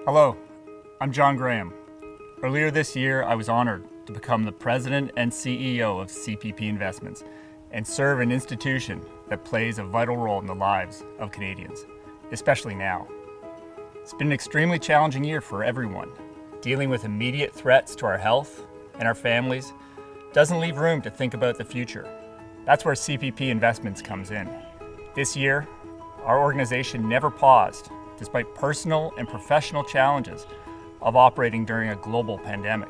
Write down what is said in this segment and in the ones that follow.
Hello, I'm John Graham. Earlier this year, I was honored to become the President and CEO of CPP Investments and serve an institution that plays a vital role in the lives of Canadians, especially now. It's been an extremely challenging year for everyone. Dealing with immediate threats to our health and our families doesn't leave room to think about the future. That's where CPP Investments comes in. This year, our organization never paused, despite personal and professional challenges of operating during a global pandemic.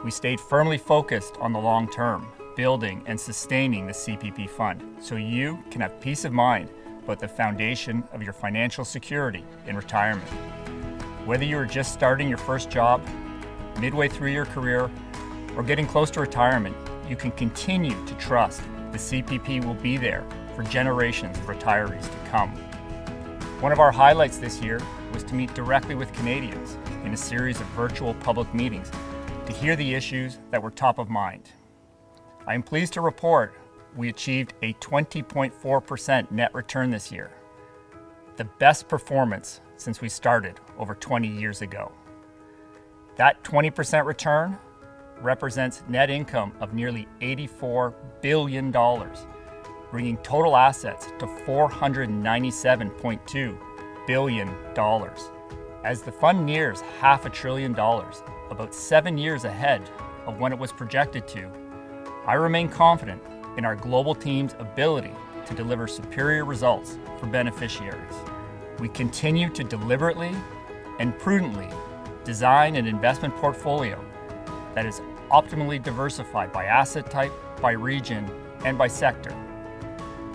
We stayed firmly focused on the long term, building and sustaining the CPP Fund, so you can have peace of mind about the foundation of your financial security in retirement. Whether you are just starting your first job, midway through your career, or getting close to retirement, you can continue to trust the CPP will be there for generations of retirees to come. One of our highlights this year was to meet directly with Canadians in a series of virtual public meetings to hear the issues that were top of mind. I am pleased to report we achieved a 20.4% net return this year, the best performance since we started over 20 years ago. That 20% return represents net income of nearly $84 billion, bringing total assets to $497.2 billion. As the fund nears $500 billion, about 7 years ahead of when it was projected to, I remain confident in our global team's ability to deliver superior results for beneficiaries. We continue to deliberately and prudently design an investment portfolio that is optimally diversified by asset type, by region, and by sector.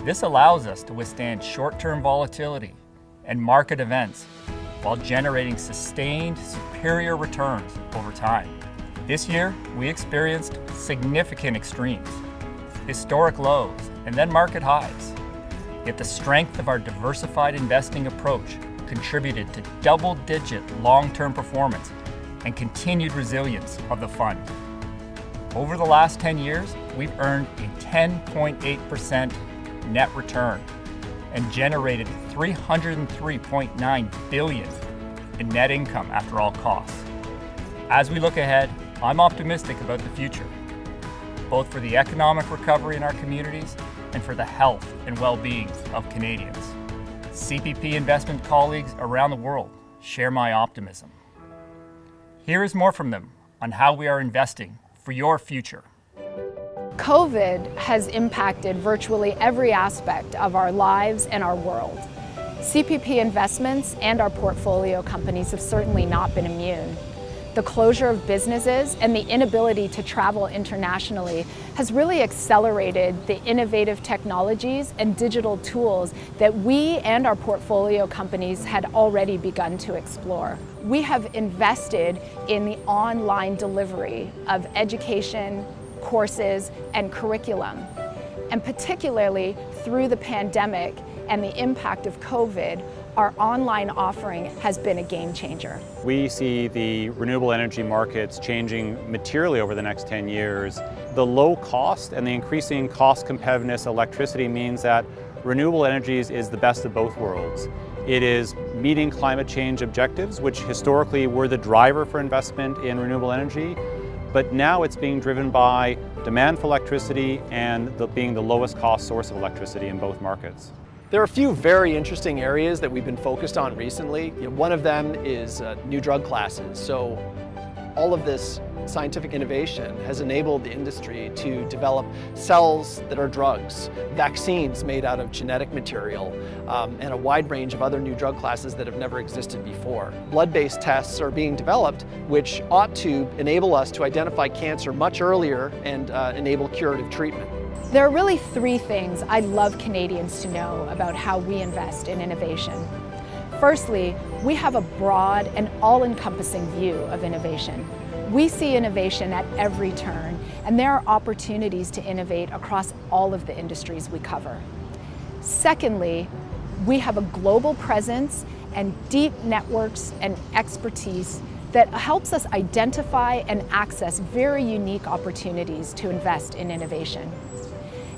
This allows us to withstand short-term volatility and market events while generating sustained superior returns over time. This year, we experienced significant extremes, historic lows, and then market highs. Yet the strength of our diversified investing approach contributed to double-digit long-term performance and continued resilience of the fund. Over the last 10 years, we've earned a 10.8% net return and generated $303.9 billion in net income after all costs. As we look ahead, I'm optimistic about the future, both for the economic recovery in our communities and for the health and well-being of Canadians. CPP investment colleagues around the world share my optimism. Here is more from them on how we are investing for your future. COVID has impacted virtually every aspect of our lives and our world. CPP Investments and our portfolio companies have certainly not been immune. The closure of businesses and the inability to travel internationally has really accelerated the innovative technologies and digital tools that we and our portfolio companies had already begun to explore. We have invested in the online delivery of education, courses, and curriculum. And particularly through the pandemic and the impact of COVID, our online offering has been a game changer. We see the renewable energy markets changing materially over the next 10 years. The low cost and the increasing cost competitiveness of electricity means that renewable energies is the best of both worlds. It is meeting climate change objectives, which historically were the driver for investment in renewable energy, but now it's being driven by demand for electricity and being the lowest cost source of electricity in both markets. There are a few very interesting areas that we've been focused on recently. One of them is new drug classes. So all of this scientific innovation has enabled the industry to develop cells that are drugs, vaccines made out of genetic material, and a wide range of other new drug classes that have never existed before. Blood-based tests are being developed, which ought to enable us to identify cancer much earlier and enable curative treatment. There are really three things I'd love Canadians to know about how we invest in innovation. Firstly, we have a broad and all-encompassing view of innovation. We see innovation at every turn, and there are opportunities to innovate across all of the industries we cover. Secondly, we have a global presence and deep networks and expertise that helps us identify and access very unique opportunities to invest in innovation.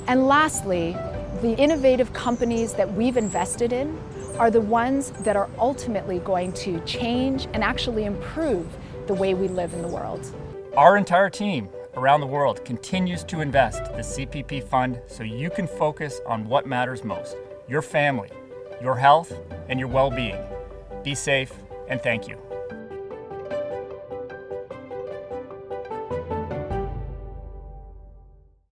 And lastly, the innovative companies that we've invested in are the ones that are ultimately going to change and actually improve the way we live in the world. Our entire team around the world continues to invest the CPP fund so you can focus on what matters most: your family, your health, and your well-being. Be safe, and thank you.